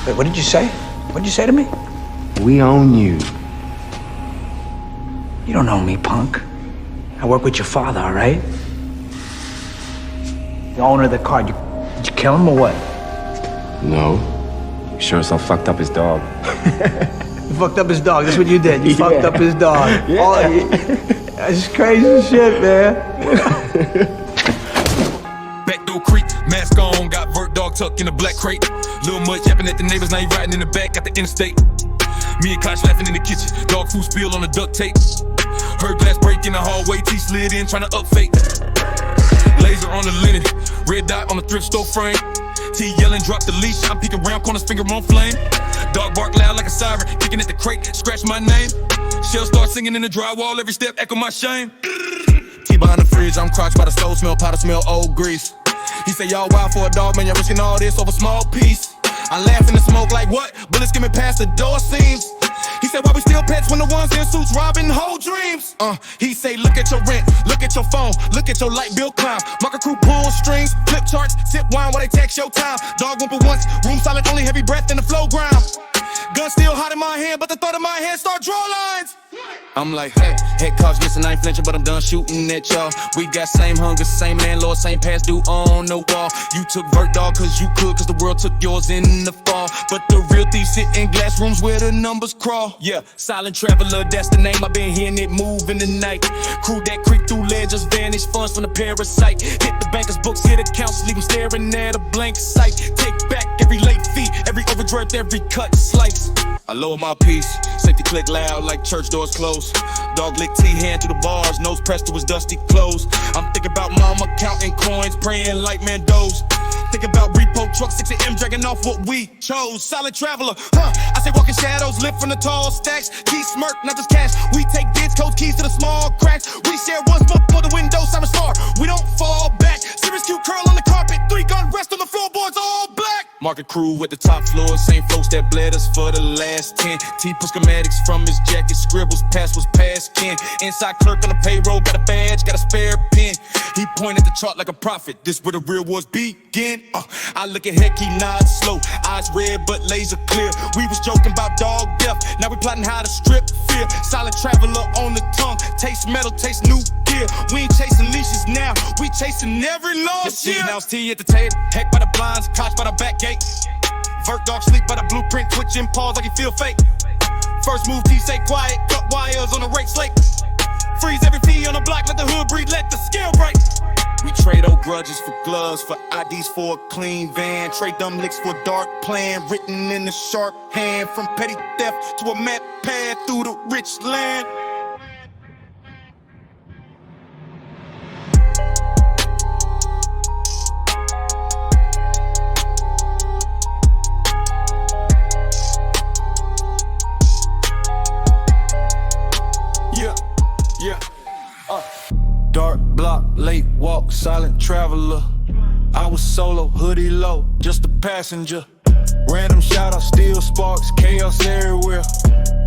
Wait, what did you say? What did you say to me? We own you. You don't know me, punk. I work with your father, all right? The owner of the car. Did you kill him or what? No. You sure as hell fucked up his dog. You fucked up his dog. That's what you did. You fucked up his dog. Yeah. That's crazy shit, man. Backdoor creep, mask on, got vert dog tucked in a black crate. Little much yapping at the neighbors, now he riding in the back at the interstate. Me and Koch laughing in the kitchen, dog food spill on the duct tape. Heard glass break in the hallway, T slid in trying to up fake. Laser on the linen, red dot on the thrift store frame. T yelling, drop the leash, I'm peeking round corners, finger on flame. Dog bark loud like a siren, kicking at the crate, scratch my name. Shell start singing in the drywall, every step echo my shame. T behind the fridge, I'm crouched by the stove, smell powder, smell old grease. He say y'all wild for a dog, man, y'all risking all this over small piece. I laugh in the smoke like what? Bullets skimming past the door seams. He said why we still pets when the ones in suits robbing whole dreams. He say look at your rent, look at your phone, look at your light bill climb. Market crew pull strings, flip charts, sip wine while they tax your time. Dog whimper once, room silent, only heavy breath in the flow ground. Gun still hot in my hand, but the thought of my head start draw lines. I'm like, hey, head coach, listen, I ain't flinching, but I'm done shooting at y'all. We got same hunger, same landlord, same past due on the wall. You took vert dog cause you could, cause the world took yours in the fall. But the real thieves sit in glass rooms where the numbers crawl. Yeah, silent traveler, that's the name, I've been hearing it move in the night. Crew that creep through ledgers, vanish funds from the parasite. Hit the banker's books, hit accounts, leave them staring at a blank sight. Take back every late fee, every overdraft, every cut slice. I lower my piece, safety click loud like church doors closed. Dog lick T hand through the bars, nose pressed to his dusty clothes. I'm thinking about mama counting coins, praying like Mendoza. Think about repo truck 6 AM dragging off what we chose. Silent traveler, I say walking shadows, lift from the tall stacks. Key smirk, not just cash. We take bids, codes, keys to the small cracks. We share one smoke for the window, siren star. We don't fall back. Serious Q curl on the carpet, 3 gun rest on the floorboards, all black. Market crew with the top floor, same folks that bled us for the last 10. T put schematics from his jacket, scribbles past was past kin. Inside clerk on the payroll, got a badge, got a spare pen. He pointed the chart like a prophet, this where the real wars begin. I look at Heck, he nods slow, eyes red but laser clear. We was joking about dog death, now we plotting how to strip fear. Silent traveler on the tongue, taste metal, taste new gear. We ain't chasing leashes now, we chasing every lost year. Now it's T at the table, Heck by the blinds, Koch by the back gate. Vert dog sleep by the blueprint, twitching paws like he feel fake. First move T say quiet, cut wires on the rake slate. Freeze every fee on the block, let the hood breathe, let the scale break. We trade old grudges for gloves, for IDs for a clean van. Trade dumb licks for dark plan, written in the sharp hand. From petty theft to a map path through the rich land. Dark block, late walk, silent traveler. I was solo, hoodie low, just a passenger. Random shout out, steel sparks, chaos everywhere.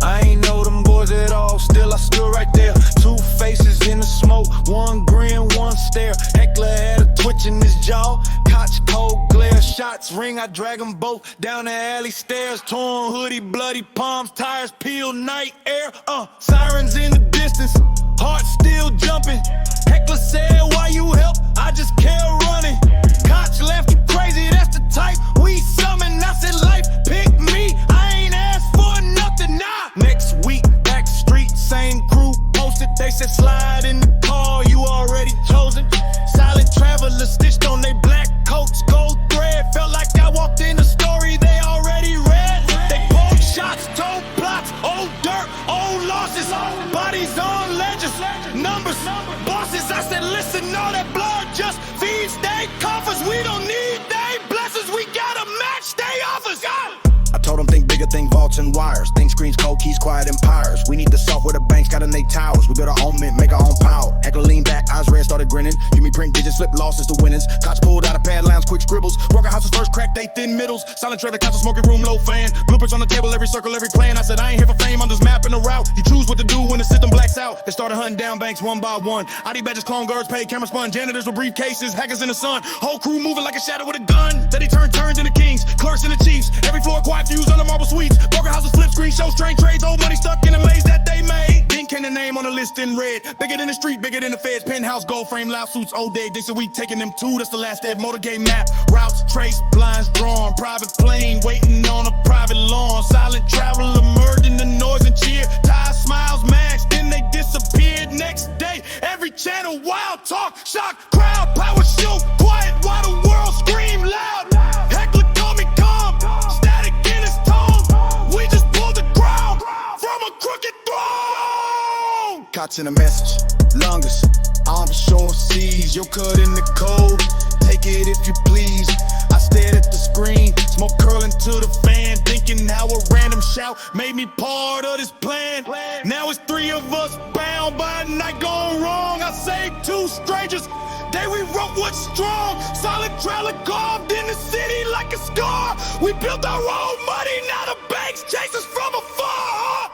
I ain't know them boys at all, still I stood right there. 2 faces in the smoke, one grin, one stare. Heckler had a twitch in his jaw, Koch cold glare. Shots ring, I drag them both down the alley stairs. Torn hoodie, bloody palms, tires peeled, night air. Sirens in the distance, heart still jumping. Heckler said, why you help? I just kept running. Koch left you crazy, that's the type we summon. I said, life pick me, I ain't asked for nothing, nah. Next week, back street, same crew posted. They said, slide in the car, you already chosen. Silent traveler stitched on they black coats, gold thread. Felt like I walked in a story they already read. They pulled shots, told plots, old dirt, old losses. Bodies on ledgers, numbers, bosses. I said, listen, all that blood just feeds they coffers. We don't need they blessings, we gotta match they offers. I told them think bigger, think vaults and wires. Think screens, cold keys, quiet empires. We need the software, the banks gotta make towers. We build our own mint, make our own power. Heckler lean back, eyes red, started grinning. You me print digits, flip losses to winnings. Koch pulled out a pad lounge, quick scribbles. Broken houses first crack, they thin middles. Silent trailer, council smoking room, low fan. Blueprints on the table, every circle, every plan. I said I ain't here for fame, I'm just mapping the route. You choose what to do when the system blacks out. They started hunting down banks one by one. ID badges, clone guards, paid camera spun. Janitors with briefcases, hackers in the sun. Whole crew moving like a shadow with a gun. Then he turns into kings, clerks and the chiefs. Every floor quiet views on the marble suites. Broken houses, flip screen, show strange trades. Old money stuck in a maze that they made. Then came the name on the list in red. Bigger than the street, bigger than the feds. Penthouse, gold frame, loud suits, old day. They said we taking them too, that's the last step. Motorcade map, routes, trace, blinds drawn. Private plane, waiting on a private lawn. Silent travel emerged in the noise and cheer. Ties, smiles, max, then they disappeared. Next day, every channel, wild talk, shock, crowd, power show, quiet while the world scream loud. Heckler call me calm, static in his tone. We just pulled the ground from a crooked throne. Caught in a message, longest, I'm showing seas. You're cut in the code, take it if you please. I stared at the screen, smoke curling to the fan, thinking how a random shout made me part of this plan. Now it's 3 of us bound by a night gone wrong. I saved 2 strangers, they rewrote what's strong. Solid trailer carved in the city like a scar. We built our own money, now the banks chase us from afar.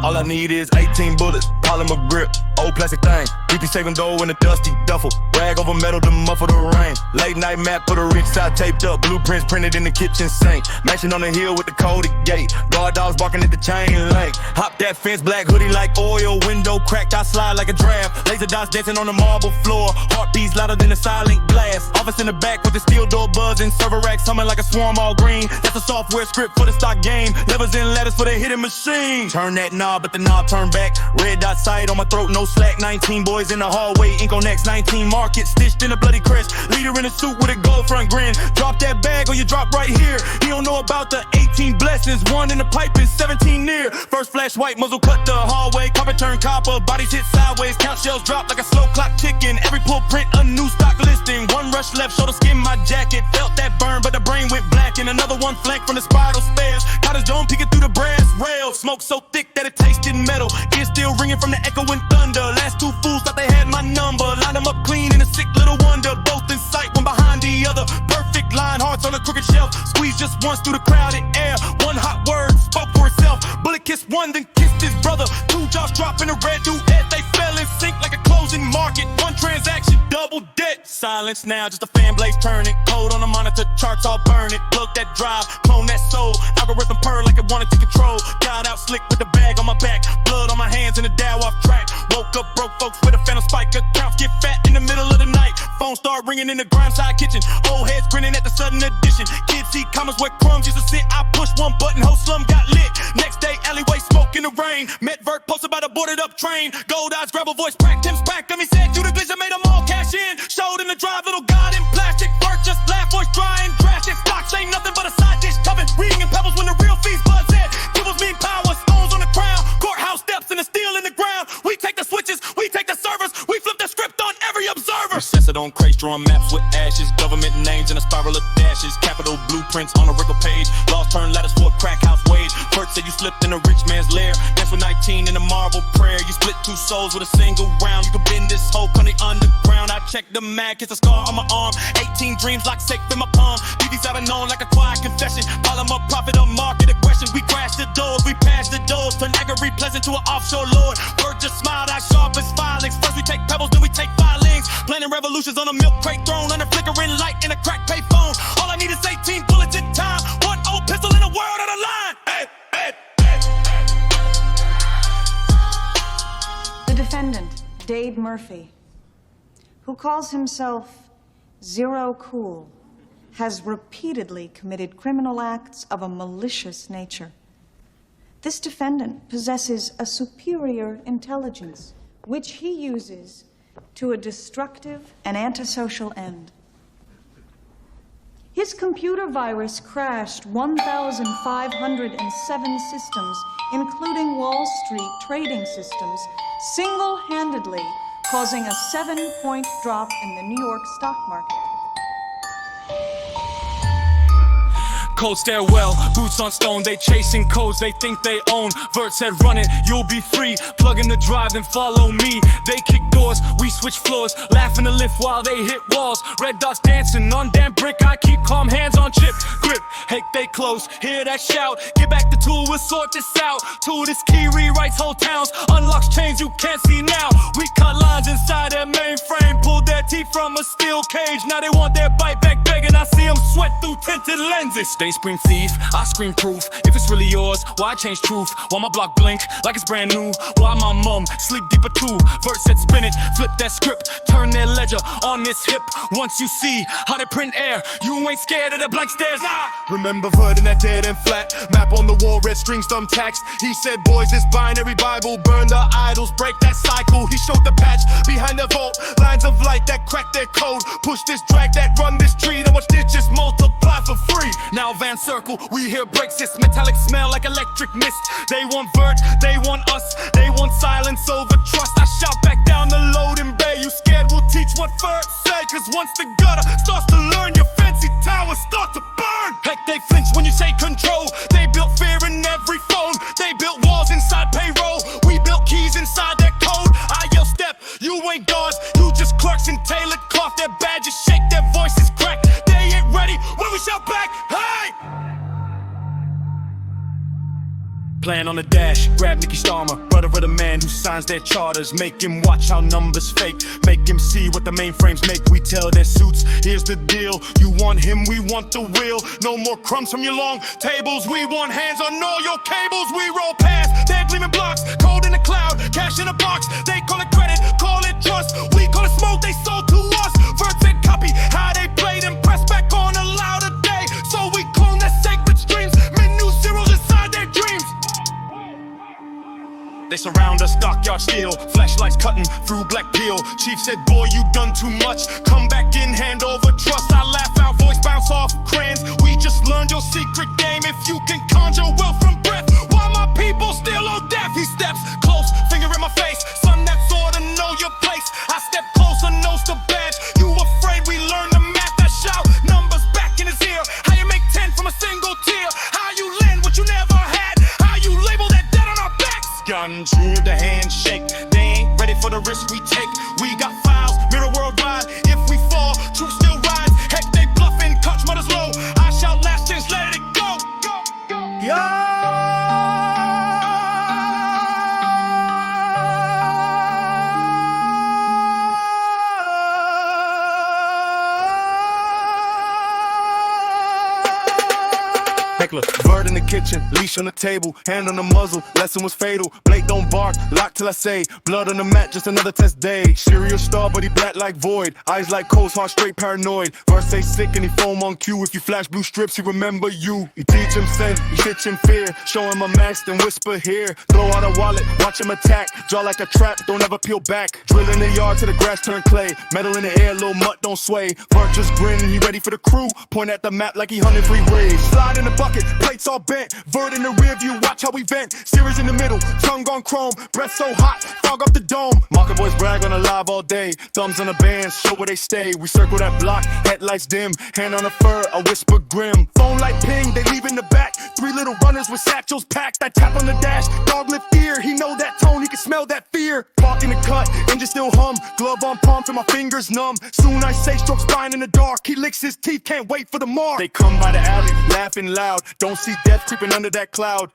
All I need is 18 bullets, polymer grip, old plastic thing. BP saving dough in a dusty duffel. Rag over metal to muffle the rain. Late night map for the rich side taped up. Blueprints printed in the kitchen sink. Mashing on the hill with the coded gate. Guard dogs barking at the chain link. Hop that fence, black hoodie like oil. Window cracked, I slide like a draft. Laser dots dancing on the marble floor. Heartbeats louder than a silent glass. Office in the back with the steel door buzzing. Server racks humming like a swarm all green. That's a software script for the stock game. Levers and ladders for the hidden machine. Turn that knob, but the knob turn back. Red dot sight on my throat, no slack. 19 boys in the hallway, ink on necks. 19 market stitched in a bloody crest. Leader in a suit with a gold front grin. Drop that bag or you drop right here. He don't know about the 18 blessings. 1 in the pipe is 17 near. First flash white, muzzle cut the hallway. Carpet turn copper, bodies hit sideways. Count shells drop like a slow clock ticking. Every pull print, a new stock listing. 1 rush left, shoulder skin my jacket. Felt that burn, but the brain went black. And another 1 flank from the spiral stairs. Got his dome peeking through the brass rails. Smoke so thick that it tasted metal. Ears still ringing from the echoing thunder. Last 2 fools thought they had my number. Line them up clean in a sick little wonder. Both in sight, one behind the other. Perfect line, hearts on a crooked shelf. Squeeze just once through the crowded air. 1 hot word spoke for itself. Bullet kissed 1, then kissed his brother. 2 jaws drop in a red duet. They fell in sync like a closing market. 1 transaction, double debt. Silence now, just a fan blaze turning. Code on the monitor, charts all burning. Plug that drive, clone that soul. Algorithm purr like it wanted to control. Got out slick with the bag on my back. Blood on my hands and the Dow off track. Woke up broke folks with a phantom spike. Accounts get fat in the middle of the night. Phone start ringing in the grime side kitchen. Old heads grinning at the sudden addition. Kids see commas where crumbs used to sit. I pushed 1 button, whole slum got lit. Next day, alleyway smoke in the rain. Met Vert posted by the boarded up train. Gold eyes, gravel voice, cracked him, spracked him. He said, you the glitch that made them all cash in. Showed in the drive, little god in plastic. Vert just laugh, voice dry and drastic. Stocks ain't nothing but a side dish coming. Reading in pebbles when the real fees buzz head. Dribbles mean power, stones on the crown. Courthouse steps and the steel in the ground. We take the switches, we take the servers. We flip the script on every observer. Censored on crates, drawing maps with ashes. Government names in a spiral of dashes. Capital blueprints on a wrinkled page. Lost turn letters for a crack house wage. Bert said you slipped in a rich man's lair. That's with 19 in a marble prayer. You split 2 souls with a single round. You can bend this whole country underground. I checked the mag, kiss a scar on my arm. 18 dreams locked safe in my palm. DD's having known like a quiet confession. Follow my profit of market aggression. We crashed the doors, we passed the doors. Turned agony pleasant to an offshore lord. Bert just smiled, eyes sharp as filings. First we take pebbles, then we take filings. Planning revolutions on a milk crate throne. Under flickering light in a crack pay phone. All I need is 18 bullets in time. 1 old pistol in a world out of line. Hey, hey, hey. The defendant, Dade Murphy, who calls himself Zero Cool, has repeatedly committed criminal acts of a malicious nature. This defendant possesses a superior intelligence, which he uses to a destructive and antisocial end. His computer virus crashed 1,507 systems, including Wall Street trading systems, single-handedly causing a 7-point drop in the New York stock market. cold stairwell, boots on stone. They chasing codes they think they own. Vert said run it, you'll be free. Plug in the drive and follow me. They kick doors, we switch floors. Laughing to lift while they hit walls. Red dots dancing on damn brick. I keep calm, hands on chip. Grip, heck they close, hear that shout. Get back the tool, we'll sort this out. Tool this key rewrites whole towns. Unlocks chains you can't see now. We cut lines inside their mainframe. Pulled their teeth from a steel cage. Now they want their bite back begging. I see them sweat through tinted lenses. They scream thief, I scream proof. If it's really yours, why change truth? Why my block blink like it's brand new? Why my mum sleep deeper too? Verse said spin it, flip that script. Turn their ledger on this hip. Once you see how they print air, you ain't scared of the blank stares. Nah. Remember Vert in that dead and flat map on the wall, red strings thumbtacks. He said, boys, this binary Bible, burn the idols, break that cycle. He showed the patch behind the vault, lines of light that crack their code. Push this drag that run this tree, then watch this just multiply for free. Now Van Circle, we hear breaks, this metallic smell like electric mist. They want Vert, they want us, they want silence over trust. I shout back down the loading bay, you scared we'll teach what Vert said. Cause once the gutter starts to learn, your fancy towers start to burn. Heck, they flinch when you say control. They built fear in every phone. They built walls inside payroll. We built keys inside their code. I yell step, you ain't guards, you just clerks in tailored cloth. Their badges shake, their voices crack. They ain't ready when we shout back, hey! Plan on the dash, grab Nicky Starmer, brother of the man who signs their charters. Make him watch how numbers fake, make him see what the mainframes make. We tell their suits, here's the deal. You want him, we want the wheel. No more crumbs from your long tables. We want hands on all your cables. We roll past their gleaming blocks, cold in the cloud, cash in a box. They call it credit, call it trust. We call it smoke, they sold to us. Verts and copy, how they played and press back on a louder day. So we clone their sacred streams, made new zeros inside their dreams. They surround us, dockyard steel, flashlights cutting through black peel. Chief said, boy, you done too much. Come back in, hand over trust. I laugh out, voice bounce off crayons. We just learned your secret game. If you can conjure wealth from breath, why my people still owe death? He steps close, finger in my face. Son, that's all to know your place. I step closer, nose to badge. You afraid we learn the math? I shout, numbers back in his ear. How you make 10 from a single tear? How you lend what you never had? How you label that debt on our backs? Gun true the handshake. They ain't ready for the risk we take. We got files, mirror worldwide. If we fall, truth still rise. Heck, they bluffing, Koch mother's low. I shout last chance, let it go. Yo! Heckler, Vert in the kitchen, leash on the table, hand on the muzzle, lesson was fatal. Blake don't bark, lock till I say, blood on the mat, just another test day. Serial star, but he black like void, eyes like coals, heart straight paranoid. Verse say sick and he foam on cue. If you flash blue strips, he remember you. You teach him sin, you stitch him fear, show him a mask, then whisper here. Throw out a wallet, watch him attack, draw like a trap, don't ever peel back. Drill in the yard till the grass turn clay, metal in the air, little mutt don't sway. Vert just grin, he ready for the crew, point at the map like he hunting free waves. Slide in the bucket, plates all bent, Vert in the rear view, watch how we vent. Series in the middle, tongue on chrome, breath so hot, fog up the dome. Market boys brag on the live all day, thumbs on the bands, show where they stay. We circle that block, headlights dim, hand on the fur, I whisper grim. Phone light ping, they leave in the back, 3 little runners with satchels packed. I tap on the dash, dog lift ear, he know that tone, he can smell that fear. Park in the cut, engine still hum, glove on palm till my fingers numb. Soon I say stroke spine in the dark, he licks his teeth, can't wait for the mark. They come by the alley, laughing loud, don't see death creeping under that cloud.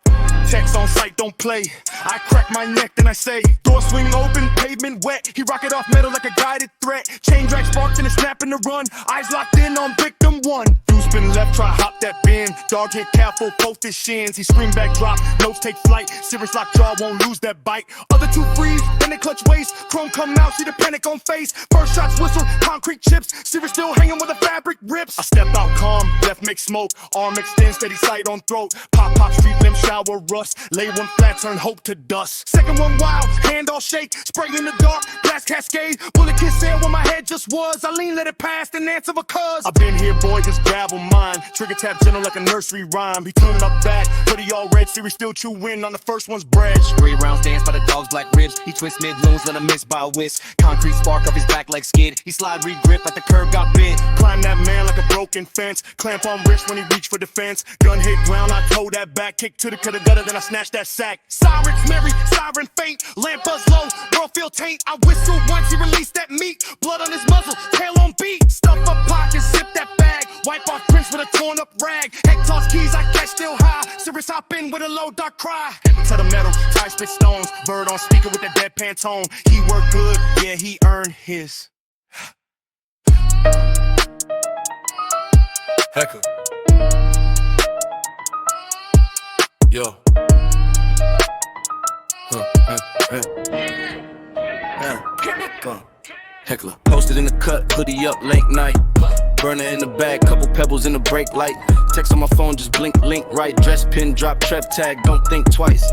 Text on sight, don't play. I crack my neck, then I say, door swing open, pavement wet. He rocket off metal like a guided threat. Chain drag sparks and it's snapping the run. Eyes locked in on victim one. You spin left, try hop that bend. Dog hit careful, both his shins. He scream back, drop, nose take flight. Serious lock jaw, won't lose that bite. Other two freeze, then they clutch waist. Chrome come out, see the panic on face. First shots whistle, concrete chips. Serious still hanging where the fabric rips. I step out calm, left make smoke. Arm extend, steady sight on throat. Pop, pop, street limb, shower rust. Lay one flat, turn hope to dust. Second one wild, hand all shake. Spray in the dark, glass cascade. Bullet kiss air where my head just was. I lean, let it pass, then answer because I've been here, boy, just grab on mine. Trigger tap gentle like a nurse. nursery rhyme. He tuning up back, but he all red series still chewing on the first one's bread. 3 rounds dance by the dog's black ribs. He twist mid-loons, let him miss by a whisk. Concrete spark up his back like skid. He slide re-grip like the curb got bit. Climb that man like a broken fence. Clamp on wrist when he reach for defense. Gun hit ground, I toe that back. Kick to the gutter, then I snatch that sack. Sirens merry, siren faint. Lamp buzz low, world feel taint. I whistle once he released that meat. Blood on his muzzle, tail on beat. Stuff up pockets, zip that bag. Wipe off prints with a torn up rag. Heck toss keys, I catch still high. Serious hop in with a low dark cry. To the metal, tie spit stones. Bird on speaker with that deadpan tone. He worked good, yeah, he earned his. Heckler. Yo. Heckler. Posted in the cut, hoodie up, late night. Burner in the bag, couple pebbles in the brake light. Text on my phone, just blink, link right. Dress pin, drop, trap tag, don't think twice.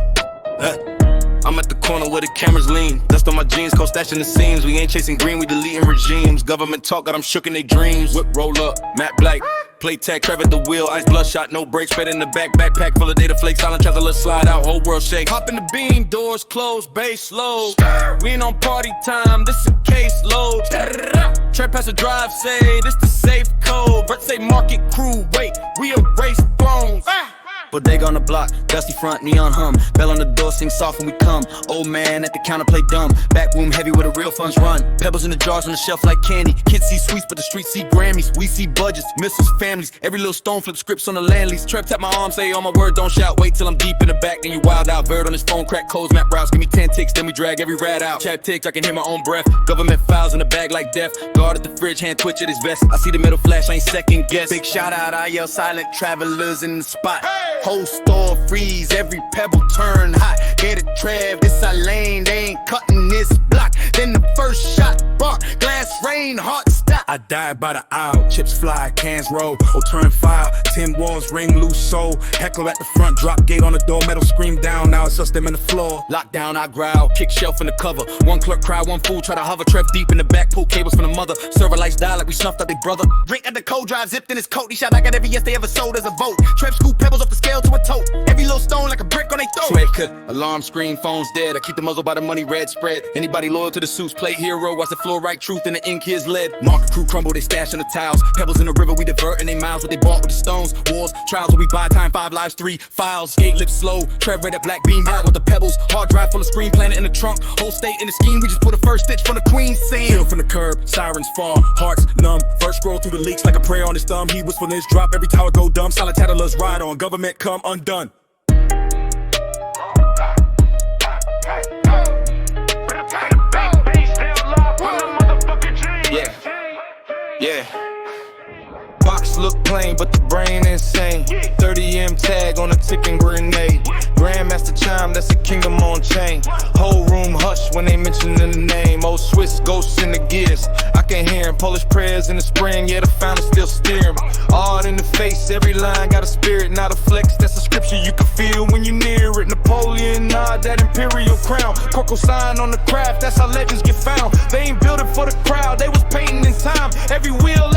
I'm at the corner where the cameras lean. Dust on my jeans, cold stashing the seams. We ain't chasing green, we deleting regimes. Government talk got them shook in their dreams. Whip roll up, matte black. Play tag, Trev at the wheel, ice bloodshot, no brakes, fed in the back, backpack full of data flakes, silent travel, let's slide out, whole world shake. Hop in the beam, doors closed, bass slow. We ain't on party time, this a case load. Trap past the drive, say this the safe code. Brett say market crew, wait, we erase phones. Bodega on the block, dusty front, neon hum. Bell on the door, sing soft when we come. Old man at the counter, play dumb. Back room heavy where the real funds run. Pebbles in the jars on the shelf like candy. Kids see sweets, but the streets see Grammys. We see budgets, missiles, families. Every little stone flip scripts on the land lease. Trap tap my arm, say all my word, don't shout. Wait till I'm deep in the back, then you wild out. Bird on his phone, crack codes, map browse. Give me 10 ticks, then we drag every rat out. Chat ticks, I can hear my own breath. Government files in the bag like death. Guard at the fridge, hand twitch at his vest. I see the metal flash, I ain't second guess. Big shout out, I yell silent travelers in the spot. Whole store freeze, every pebble turn hot. Get it, Trev, this our lane, they ain't cutting this block. Then the first shot, bark, glass rain, heart stop. I died by the aisle, chips fly, cans roll, or turn fire. 10 walls, ring loose soul. Heckler at the front, drop gate on the door, metal scream down. Now it's us them in the floor. Lockdown, I growl, kick shelf in the cover. One clerk cry, one fool try to hover. Trev deep in the back, pull cables from the mother. Server lights die like we snuffed out their brother. Drink at the cold drive, zipped in his coat. He shot back at every yes they ever sold as a vote. Trev scoop pebbles off the scale to a tote. Every little stone like a brick on they throat. Sweat cut, Alarm screen, phone's dead. I keep the muzzle by the money red spread. Anybody loyal to the suits, play hero. Watch the floor right truth and the ink is lead. Market crew crumble, they stash on the tiles. Pebbles in the river, we divert in they miles. What they bought with the stones. Wars, trials, where we buy time, 5 lives, 3 files. Skate lips slow, Trev red at black beam out with the pebbles. Hard drive full of screen planet in the trunk. Whole state in the scheme, we just put a first stitch from the queen scene. Kill from the curb, sirens fall, hearts numb. First scroll through the leaks like a prayer on his thumb. He was from this drop, every tower go dumb. Solid tattlers ride on, government come undone. Yeah. Box look plain, but the brain insane. 30M tag on a ticking grenade. Grandmaster chime, that's a kingdom on chain. Whole room hush when they mention the name. Old Swiss ghosts in the gears. I can hear him. Polish prayers in the spring, yeah, the fountain still steer me. Hard in the face, every line got a spirit, not a flex. That's a scripture you can feel when you near it. Napoleon, nod, that imperial crown. Corco sign on the craft, that's how legends get found. They ain't building for the crowd, they was painting in time. Every wheel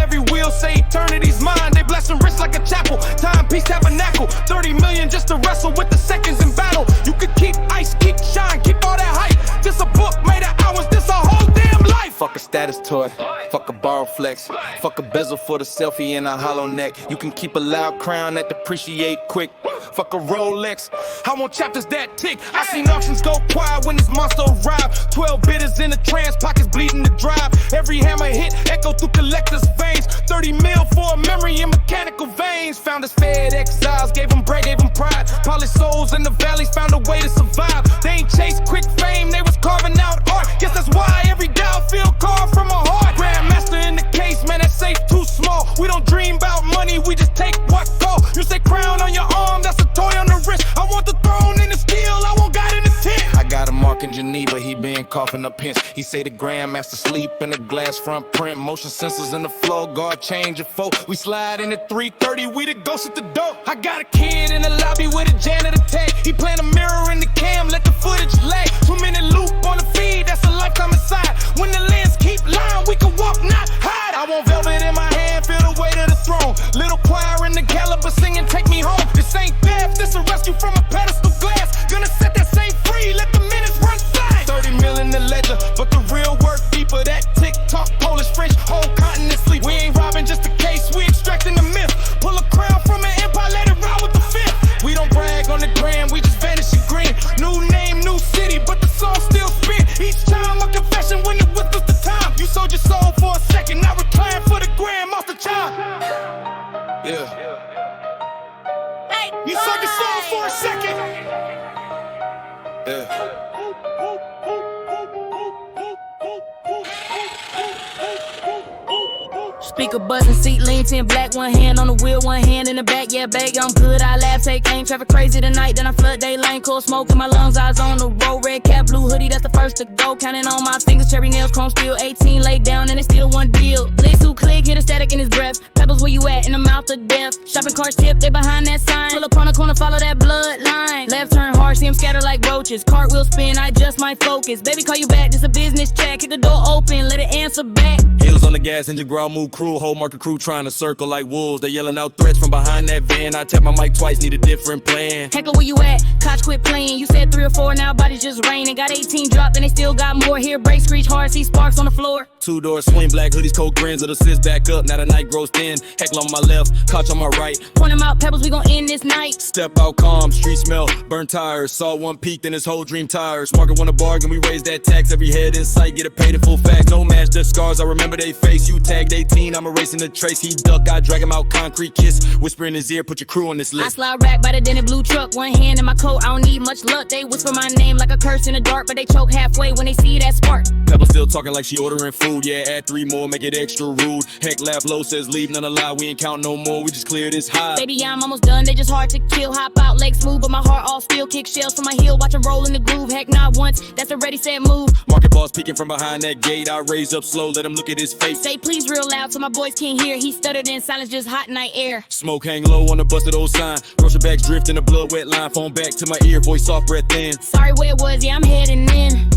say eternity's mine. They blessing wrists like a chapel, timepiece tabernacle. 30 million just to wrestle with the seconds in battle. You could keep ice, keep shine, keep all that hype. This a book made of hours, this a whole damn life. Fuck a status toy, fuck a borrow flex. Fuck a bezel for the selfie and a hollow neck. You can keep a loud crown that depreciate quick. Fuck a Rolex, I want chapters that tick. I seen auctions go quiet when this monster arrived. 12 bidders in the trance, pockets bleeding to drive. Every hammer hit, echo through collector's veins. 30 mil for a memory in mechanical veins. Found us fed exiles, gave them bread, gave them pride. Polished souls in the valleys found a way to survive. They ain't chased quick fame, they was carving out art. Guess that's why every doubt feel carved from a heart. Grandmaster in the case, man, that safe too small. We don't dream about money, we just take what call. You say crown on your arm, that's a toy on the wrist. I want the throne in the steel, I want God in the tent. I got a mark in Geneva, he been coughing up hints. He say the grandmaster sleep in a glass front print. Motion sensors in the flow, guard change your foe. We slide in at 3:30, we the ghost at the door. I got a kid in the lobby with a janitor tag. He playing a mirror in the cam, let the footage lag. 2-minute loop on the feed, that's a lifetime inside. When the lens keep lying, we can walk, not hide. I want velvet in my hand, feel the weight of the throne. Little choir in the caliber singing, take me home. You fucking stall for a second. Speaker buzzing, seat lean, 10 black, one hand on the wheel, one hand in the back, yeah, bag, I'm good, I laugh, take aim, traffic crazy tonight, then I flood day lane, cold smoke in my lungs, eyes on the road, red cap, blue hoodie, that's the first to go, counting on my fingers, cherry nails, chrome steel, 18 laid down, and it's still one deal, Blitz who click, hit a static in his breath, pebbles where you at, in the mouth of death, shopping carts tip, they behind that sign, pull up on the corner, follow that bloodline, left turn hard, see him scatter like roaches, cartwheel spin, I adjust my focus, baby call you back, this a business check, kick the door open, let it answer back, heels on the gas, engine growl, move crew, whole market crew trying to circle like wolves. They yelling out threats from behind that van. I tap my mic twice, need a different plan. Heckler, where you at? Koch quit playing. You said 3 or 4, now bodies just raining. Got 18 dropped and they still got more. Here break, screech hard, see sparks on the floor. 2-door swing, black hoodies, cold grins of the sis back up. Now the night grows thin. Heckler on my left, Koch on my right. Point 'em out, pebbles, we gon' end this night. Step out calm, street smell, burnt tires. Saw one peak, then his whole dream tires. Market want a bargain, we raise that tax. Every head in sight, get it paid in full facts. No match, the scars, I remember they face. You tagged 18, I'm erasing the trace. He duck, I drag him out, concrete kiss. Whisper in his ear, put your crew on this list. I slide rack by the dented blue truck. One hand in my coat, I don't need much luck. They whisper my name like a curse in the dark, but they choke halfway when they see that spark. Pebble still talking like she ordering food. Yeah, add 3 more, make it extra rude. Heck, laugh low, says leave, none lie. We ain't count no more, we just clear this high. Baby, I'm almost done, they just hard to kill. Hop out, legs smooth, but my heart all steel. Kick shells from my heel, watch 'em roll in the groove. Heck, not once, that's a ready, set move. Market boss peeking from behind that gate. I raise up slow, let him look at his face. Say please real loud so my boys can't hear. He stuttered in silence, just hot night air. Smoke hang low on the busted old sign. Grocery bags drift in the blood wet line. Phone back to my ear, voice soft, breath in. Sorry where it was, yeah, I'm heading in.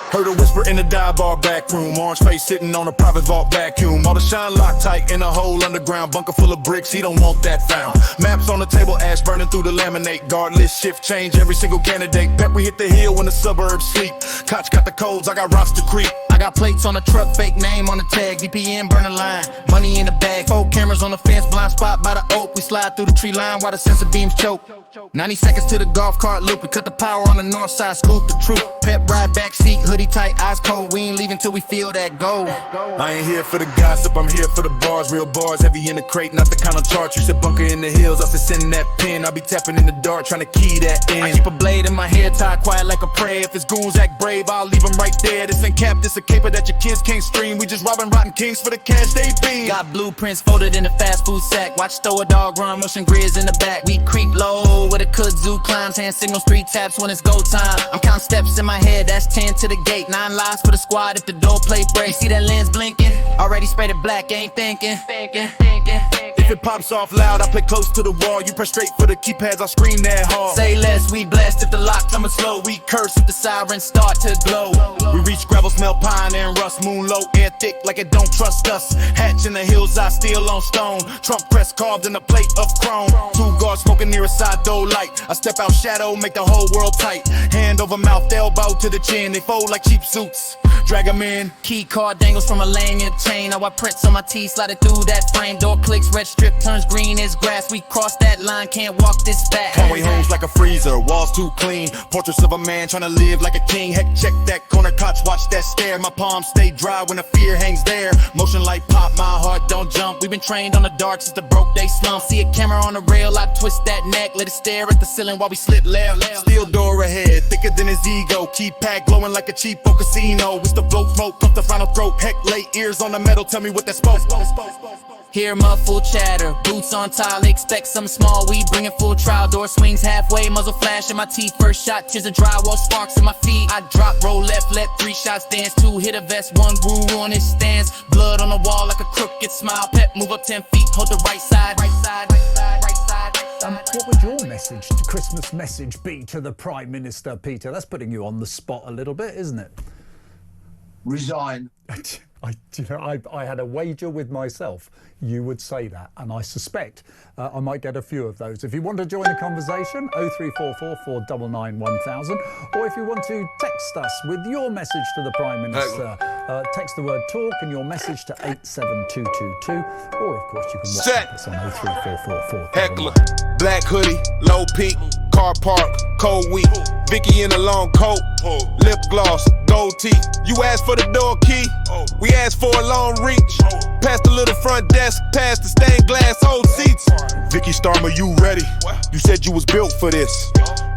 Heard a whisper in the dive bar back room. Orange face sitting on a private vault vacuum. All the shine locked tight in a hole underground. Bunker full of bricks, he don't want that found. Maps on the table, ash burning through the laminate. Guard list, shift change, every single candidate. Bet we hit the hill when the suburbs sleep. Koch got the codes, I got roster creep. I got plates on the truck, fake name on the tag. VPN burn the line, money in the bag. 4 cameras on the fence, blind spot by the oak. We slide through the tree line while the sensor beams choke. 90 seconds to the golf cart loop. We cut the power on the north side, scoop the truth. Pep ride, back seat, hoodie tight, eyes cold. We ain't leaving till we feel that gold. I ain't here for the gossip, I'm here for the bars. Real bars, heavy in the crate, not the kind of chart. You said bunker in the hills, I said send that pin. I be tapping in the dark, trying to key that in. I keep a blade in my hair, tied quiet like a prayer. If it's goons act brave, I'll leave them right there. This ain't cap, this a caper that your kids can't stream. We just robbing rotten kings for the cash they beam. Got blueprints folded in a fast food sack. Watch throw a dog run, rushing grids in the back. We creep low with a kudzu climbs, hand signal street taps when it's go time. I'm counting steps in my head, that's 10 to the gate. 9 lives for the squad if the door plate breaks. See that lens blinking? Already sprayed it black, ain't thinking. If it pops off loud, I play close to the wall. You press straight for the keypads, I scream that hard. Say less, we blessed if the lock coming slow. We curse if the sirens start to glow. We reach gravel, smell pine and rust. Moon low, air thick like it don't trust us. Hatch in the hills, I steal on stone. Trump crest carved in a plate of chrome. 2 guards smoking near a side door light. I step out shadow, make the whole world tight. Hand over mouth, elbow to the chin. They fold like cheap suits. Drag them in. Key card dangles from a lanyard chain. Now I prints on my teeth, sliding through that frame. Door clicks, red strip turns green as grass. We cross that line, can't walk this fast. Hallway homes like a freezer, walls too clean. Portraits of a man trying to live like a king. Heck, check that corner, Koch, watch that stare. My palms stay dry when the fear hangs there. Motion like pop, my heart don't jump. We've been trained on the dark since the broke day slump. See a camera on the rail, I twist that neck. Let it stare at the ceiling while we slip left. Steel door ahead, thicker than his ego. Keypad glowing like a cheapo casino. It's the blow smoke, pump the final throat. Heck, lay ears on the metal, tell me what that spoke. Hear muffled chatter, boots on tile, expect something small. We bring it full trial, door swings halfway, muzzle flash in my teeth. First shot, tears of drywall, sparks in my feet. I drop, roll left, let 3 shots dance. 2 hit a vest, 1 grew on his stance. Blood on the wall like a crooked smile. Pep, move up 10 feet, hold the right side. Right side, right side, right side, right side. What would your message, Christmas message, be to the Prime Minister, Peter? That's putting you on the spot a little bit, isn't it? Resign. I had a wager with myself. You would say that, and I suspect I might get a few of those. If you want to join the conversation, 0344 499 1000, or if you want to text us with your message to the Prime Minister, text the word talk and your message to 87222, or of course you can WhatsApp us on 0344 Heckler, black hoodie, low peak, car park, cold week. Vicky in a long coat, lip gloss, gold teeth. You asked for the door key, we asked for a long reach. Past the little front desk, past the stained glass old seats. Vicky Starmer, you ready? You said you was built for this.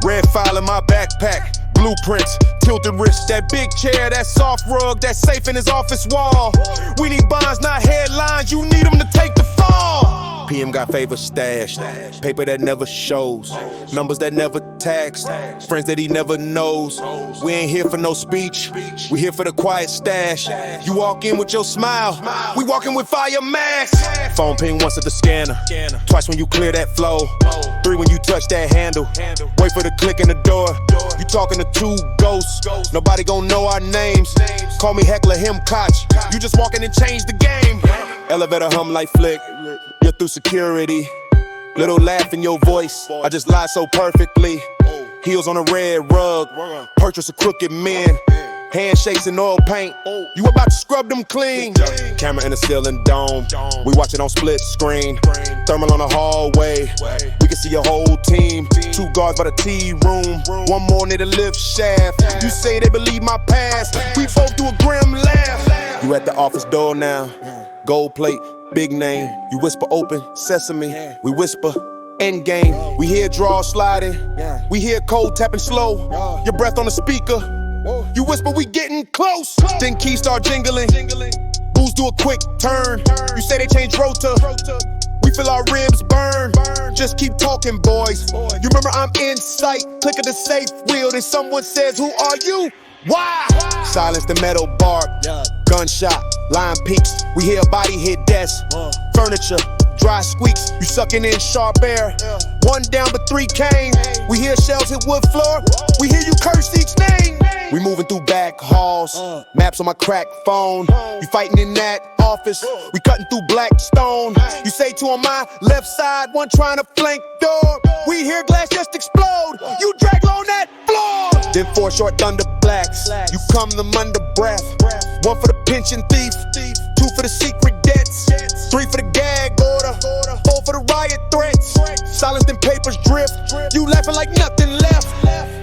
Red file in my backpack, blueprints, tilted wrist, that big chair, that soft rug, that safe in his office wall. We need bonds, not headlines, you need them to take the fall. PM got favor stashed, paper that never shows, numbers that never tax, friends that he never knows. We ain't here for no speech, we here for the quiet stash. You walk in with your smile, we walking with fire masks. Phone ping once at the scanner, twice when you clear that flow, 3 when you touch that handle. Wait for the click in the door. You talking to 2 ghosts, nobody gon' know our names. Call me Heckler Koch, you just walking and change the game. Elevator hum like flick, you're through security. Little laugh in your voice, I just lie so perfectly. Heels on a red rug, purchase a crooked man. Handshakes and oil paint, you about to scrub them clean. Camera in the ceiling dome, we watch it on split screen. Thermal on the hallway, we can see your whole team. 2 guards by the tea room, 1 more near the lift shaft. You say they believe my past, we both do a grim laugh. You at the office door now, gold plate, big name. You whisper open sesame, we whisper end game. We hear draws sliding, we hear code tapping slow. Your breath on the speaker, you whisper we getting close. Then keys start jingling, booze do a quick turn. You say they change rota, we feel our ribs burn. Just keep talking, boys. You remember I'm in sight. Click of the safe wheel, then someone says, who are you? Why? Silence the metal bark, gunshot, line peaks. We hear a body hit desk, furniture, dry squeaks. You sucking in sharp air, 1 down but 3 came. We hear shells hit wood floor, we hear you curse each name. We moving through back halls, maps on my crack phone. You fighting in that office, we cutting through black stone. You say 2 on my left side, 1 trying to flank door. We hear glass just explode, you drag on that floor. Then 4 short thunder blacks, you come them under breath. 1 for the pension thief, 2 for the secret debts, 3 for the gag order, 4 for the riot threats. Silence them papers drift, you laughing like nothing left.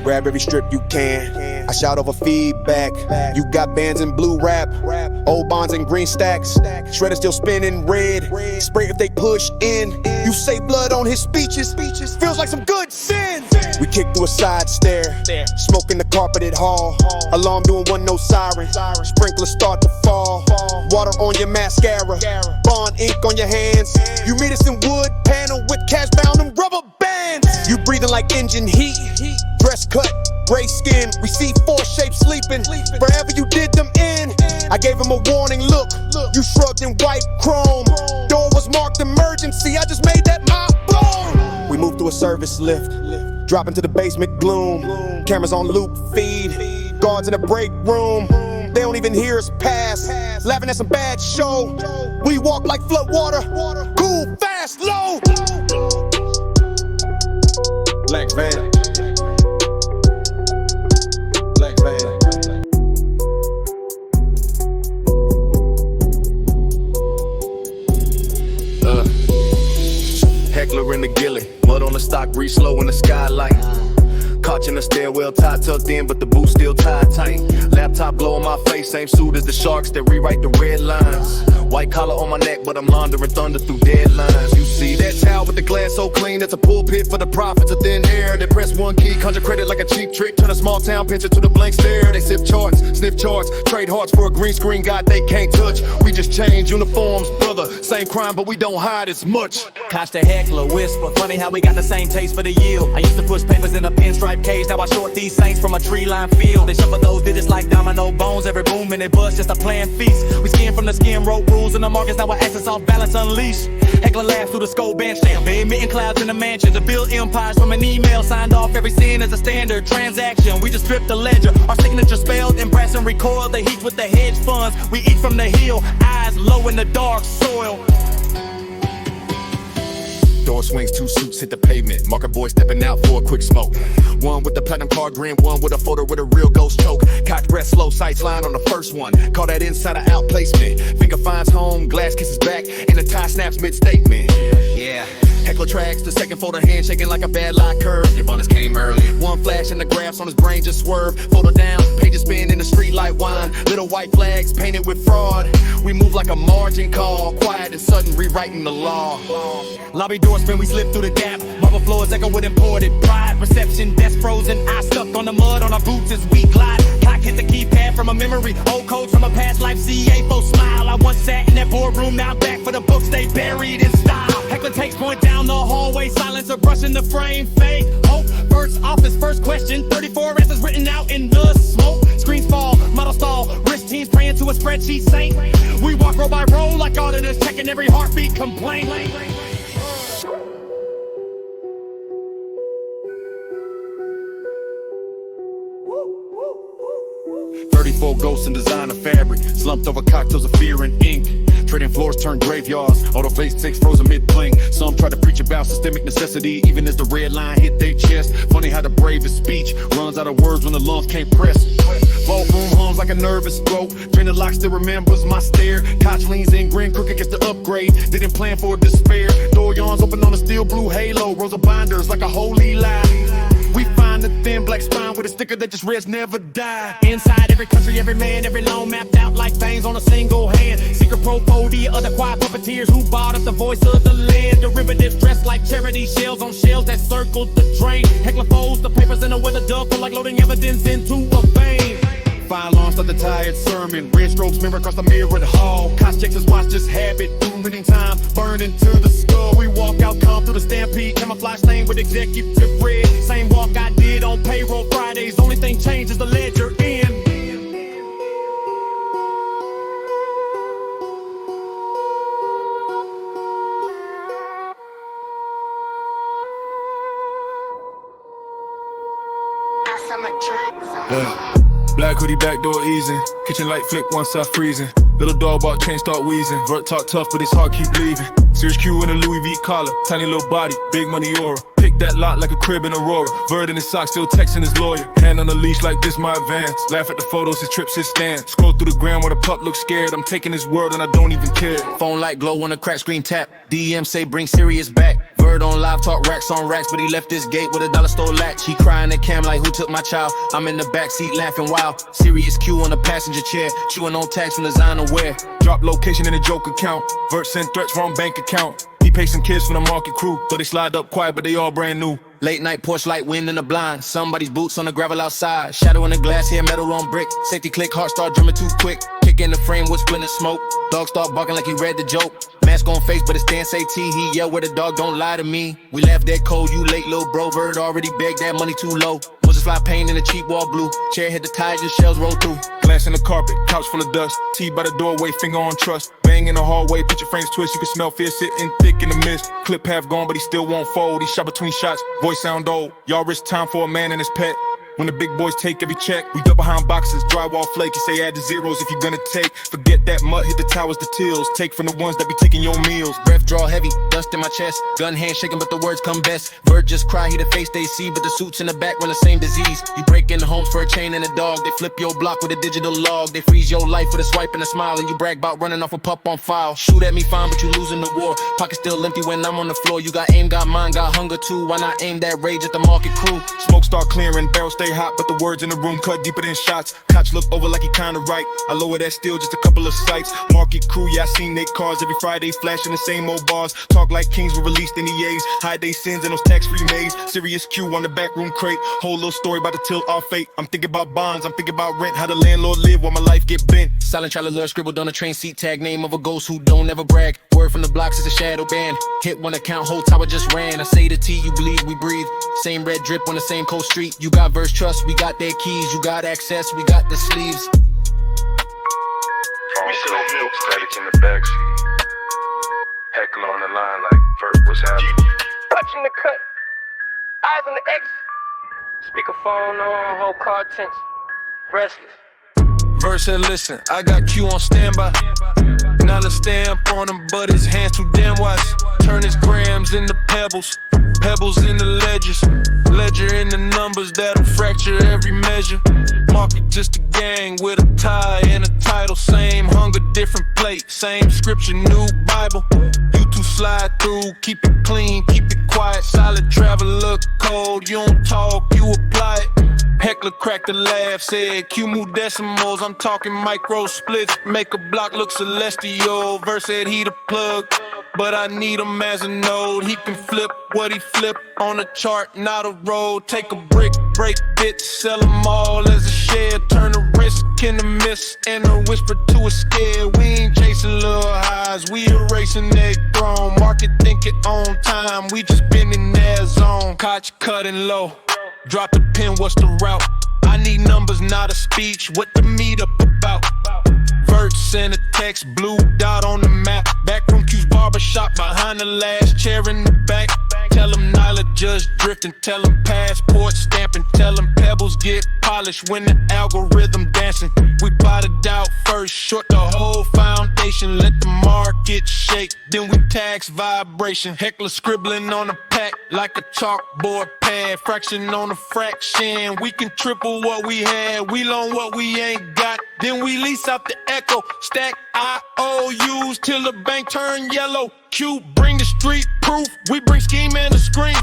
Grab every strip you can, I shout over feedback. You got bands in blue rap, old bonds in green stacks. Shredder still spinning red, spray if they push in. You say blood on his speeches, feels like some good sin. We kick through a side stair, smoking the carpeted hall. Alarm doing 1 no siren, sprinklers start to fall. Water on your mascara, bond ink on your hands. You meet us in wood panel with cash bound and rubber bands. You breathing like engine heat, dress cut, gray skin. We see 4 shapes sleeping, forever you did them in. I gave him a warning look, you shrugged in white chrome. Door was marked emergency, I just made that my blown. We moved through a service lift, drop into the basement gloom. Cameras on loop feed, guards in the break room. They don't even hear us pass, laughing at some bad show. We walk like flood water, cool, fast, low. Black van, black van. Heckler in the gilly, mud on the stock, breathe slow in the skylight. Caught in the stairwell, tie tucked in, but the boot still tied tight. Laptop glow on my face, same suit as the sharks that rewrite the red lines. White collar on my neck, but I'm laundering thunder through deadlines. You see that towel with the glass so clean, that's a pulpit for the prophets of thin air. They press 1 key, conjure credit like a cheap trick, turn a small town picture to the blank stare. They sip charts, sniff charts, trade hearts for a green screen god they can't touch. We just change uniforms, brother, same crime, but we don't hide as much. Koch the heckler, whisper, funny how we got the same taste for the yield. I used to push papers in a pinstripe cage, now I short these saints from a tree-lined field. They shuffle those digits like domino bones, every boom and it buzz, just a planned feast. We skin from the skin, wrote rules in the markets, now we're access off balance unleashed. Heckler laughs through the skull bench, they Damn, they emitting clouds in the mansion to build empires from an email. Signed off every sin as a standard transaction. We just stripped the ledger. Our signature spelled in brass and recoil. The heat with the hedge funds. We eat from the hill. Eyes low in the dark soil. Door swings, 2 suits hit the pavement. Market boy stepping out for a quick smoke. One with the platinum card grin, one with a photo with a real ghost choke. Cocked breath, slow sights line on the first one. Call that insider out placement. Finger finds home, glass kisses back, and the tie snaps mid-statement. Yeah. Heckler tracks, the second folder hand shaking like a bad lie curve. Your bonus came early. One flash and the graphs on his brain just swerve. Folder down, pages spin in the street like wine. Little white flags painted with fraud. We move like a margin call. Quiet and sudden, rewriting the law. Lobby door spin, we slip through the gap. Marble floors echo with imported pride. Reception desk frozen, eyes stuck on the mud on our boots as we glide. Clock hit the keypad from a memory. Old codes from a past life, CA4 smile. I once sat in that boardroom, now back for the books they buried in style. Heckler takes point down the hallway, silencer brushing the frame, fake hope. First office, first question, 34 answers written out in the smoke. Screens fall, model stall, wrist teams praying to a spreadsheet saint. We walk row by row like auditors, checking every heartbeat complaint. 34 ghosts in designer fabric, slumped over cocktails of fear and ink. Trading floors turn graveyards, auto face takes frozen mid-bling. Some try to preach about systemic necessity, even as the red line hit their chest. Funny how the bravest speech runs out of words when the lungs can't press. Vault room hums like a nervous throat. Trainer lock still remembers my stare. Koch leans in, grin crooked gets the upgrade. Didn't plan for despair. Door yawns open on a steel blue halo. Rows of binders like a holy lie. We find a thin black spine with a sticker that just reads never die. Inside every country, every man, every loan mapped out like veins on a single hand. Secret propody, other quiet puppeteers who bought up the voice of the land. Derivatives dressed like charity shells on shells that circled the drain. Heckler folds the papers in a weather duffel like loading evidence into a vein. Fire alarm start the tired sermon. Red strokes mirror across the mirrored hall. Koch checks his watch, just habit. Moving time, burning to the skull. We walk out, come through the stampede. Camouflage stain with executive red. Same walk I did on payroll Fridays. Only thing changed is the ledger in. Black hoodie, back door easing. Kitchen light flick, one side freezing. Little dog bark, chain start wheezing. Vert talk tough, but his heart keep bleeding. Serious Q in a Louis V collar. Tiny little body, big money aura. Pick that lot like a crib in Aurora. Vert in his socks, still texting his lawyer. Hand on the leash like this my advance. Laugh at the photos, his trips, his stand. Scroll through the ground where the pup looks scared. I'm taking his word and I don't even care. Phone light glow on a crack screen tap. DM say bring Sirius back. Bird on live talk racks on racks, but he left this gate with a dollar store latch. He crying at cam like who took my child. I'm in the backseat laughing wild. Sirius Q on the passenger chair, chewing on tags from designer wear. Drop location in a joke account. Vert send threats wrong bank account. He pacing kids from the market crew, so they slide up quiet, but they all brand new. Late night porch light, wind in the blind. Somebody's boots on the gravel outside. Shadow in the glass here, metal on brick. Safety click, heart start drumming too quick. Kick in the frame with splitting smoke. Dog start barking like he read the joke. Mask on face, but his stance AT. He yell where the dog don't lie to me. We laugh that cold, you late little bro. Bird already begged that money too low. Moses fly pain in a cheap wall blue. Chair hit the tires, just shells roll through. Glass in the carpet, couch full of dust. Tea by the doorway, finger on trust. Bang in the hallway, picture frames twist. You can smell fear sitting thick in the mist. Clip half gone, but he still won't fold. He shot between shots, voice sound old. Y'all risk time for a man and his pet. When the big boys take every check, we duck behind boxes, drywall flake. You say add the zeros if you're gonna take. Forget that mud, hit the towers, the tills. Take from the ones that be taking your meals. Breath draw heavy, dust in my chest. Gun hand shaking, but the words come best. Bird just cry, he the face they see, but the suits in the back run the same disease. You break in homes for a chain and a dog. They flip your block with a digital log. They freeze your life with a swipe and a smile. And you brag about running off a pup on file. Shoot at me fine, but you losing the war. Pocket still empty when I'm on the floor. You got aim, got mine, got hunger too. Why not aim that rage at the market crew? Smoke start clearing, barrels stay hot, but the words in the room cut deeper than shots. Koch look over like he kinda right. I lower that still, just a couple of sights. Market crew, yeah, I seen they cars every Friday flashing the same old bars. Talk like kings were released in EAs. Hide they sins in those tax-free maze. Serious Q on the backroom crate. Whole little story about to tilt our fate. I'm thinking about bonds, I'm thinking about rent. How the landlord live while my life get bent. Silent traveler scribbled on a train seat tag. Name of a ghost who don't ever brag. Word from the blocks is a shadow band. Hit one account, whole tower just ran. I say the T, you bleed, we breathe. Same red drip on the same cold street. You got verse trust, we got their keys. You got access, we got the sleeves. Static in the backseat. Heckler on the line like, Vert, what's happening? watching the cut. Eyes on the exit. Speakerphone on, whole car tension. Restless. Verse said, listen, I got Q on standby. Now let's stamp on him, but his hands too damn wise. Turn his grams into pebbles, pebbles into ledgers. Ledger in the numbers that'll fracture every measure. Market just a gang with a tie and a title. Same hunger, different plate. Same scripture, new Bible. You two slide through, keep it clean, keep it quiet. Solid travel, look cold. You don't talk, you apply it. Heckler cracked a laugh, said Q move decimals. I'm talking micro splits, make a block look celestial. Verse said he the plug, but I need him as a node. He can flip what he flip on a chart, not a road. Take a brick, break bits, sell them all as a share. Turn a risk into miss and a whisper to a scare. We ain't chasing little highs, we erasing their throne. Market think it on time, we just been in their zone. Koch cutting low. Drop the pin, what's the route? I need numbers, not a speech. What the meetup about? Verts send a text, blue dot on the map. Back from Q's barbershop, behind the last chair in the back. Tell him Nyla just drifting, tell him passport stamping. Tell him pebbles get polished when the algorithm dancing. We bought it out first, short the whole foundation. Let the market shake, then we tax vibration. Heckler scribbling on a pack like a chalkboard pad. Fraction on a fraction, we can triple what we had. We loan what we ain't got, then we lease out the echo. Stack IOUs till the bank turn yellow. Q bring the street proof, we bring scheme and a screen.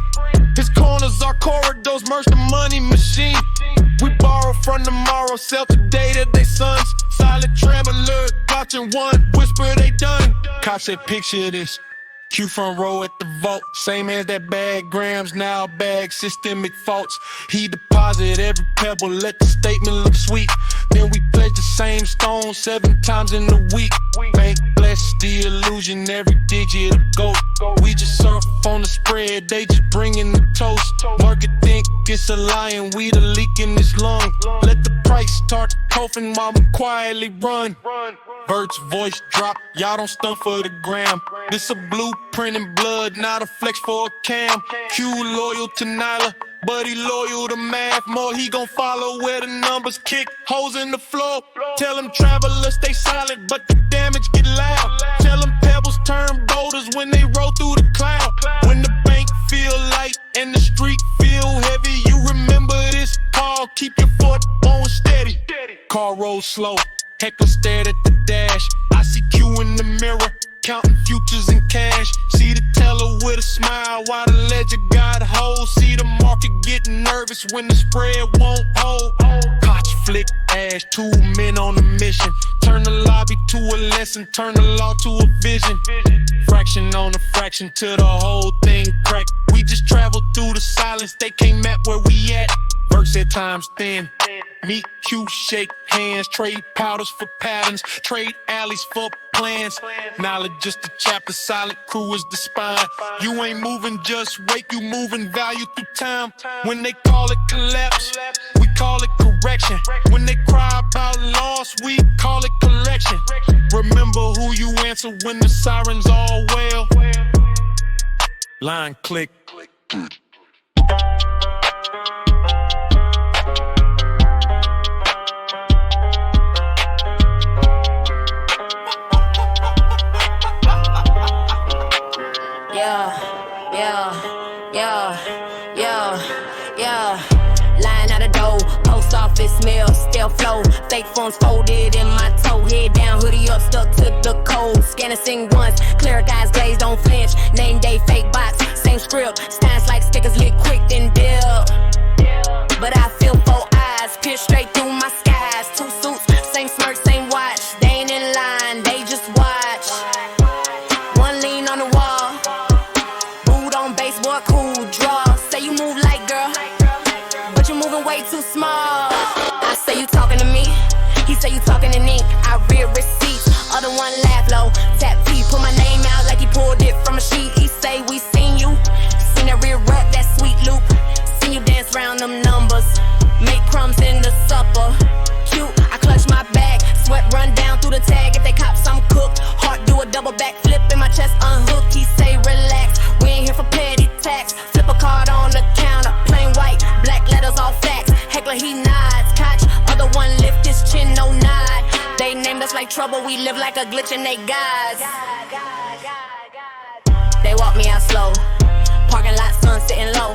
His corners are corridors, merge the money machine. We borrow from tomorrow, sell today to they sons. Solid trembler, watching one, whisper they done. Koch said picture this, Q front row at the vault. Same as that bag, grams now bag, systemic faults. He deposit every pebble, let the statement look sweet. Then we pledge the same stone 7 times in a week. Bank bless the illusion, every digit a goat. We just surf on the spread, they just bringing the toast. Market think it's a lion, we the leak in this lung. Let the price start coughing while we quietly run. Vert's voice drop, y'all don't stunt for the gram. This a blueprint in blood, not a flex for a cam. Q loyal to Nyla, but he loyal to math. More he gon' follow where the numbers kick, holes in the floor. Tell him travelers stay silent, but the damage get loud. Tell him pebbles turn boulders when they roll through the cloud. When the bank feel light and the street feel heavy, you remember this call, keep your foot on steady. Car rolls slow, Heckler stared at the dash. I see Q in the mirror, counting futures and cash. See the teller with a smile while the ledger got hold. See the market getting nervous when the spread won't hold. Koch flick ash, 2 men on a mission. Turn the lobby to a lesson, turn the law to a vision. Fraction on a fraction till the whole thing crack. We just travel through the silence, they can't map where we at. Verse at times thin. Meet Q, shake hands, trade powders for patterns, trade alleys for plans. Knowledge just a chapter, solid crew is the spine. You ain't moving, just wait, you moving value through time. When they call it collapse, we call it correction. When they cry about loss, we call it collection. Remember who you answer when the sirens all wail. Line click. Lying out the door, post office smell, still flow. Fake phones folded in my toe, head down, hoodie up, stuck to the code. Scanner sing once, clear guys glaze, don't flinch. Name day, fake box, same script. Stands like stickers, lit quick, then dip. But I feel 4 eyes, pierce straight through my skies. 2 suits, same smirk, same watch. They ain't in line, they just watch. One lean on the wall, boot on baseboard, cool draw. Say you move light, girl, but you moving way too small. I say you talking to me, he say you talking in ink. I read receipts, other one laugh low. Tap P, put my name out like he pulled it from a sheet. He say we seen you, seen that real rap, that sweet loop. Seen you dance round them numbers, make crumbs in the supper. Cute, I clutch my bag, sweat run down through the tag. If they cops, I'm cooked. Heart do a double back flip in my chest unhooked. He say relax, we ain't here for petty tax. trouble, we live like a glitch in they guys. They walk me out slow. Parking lot, sun sitting low.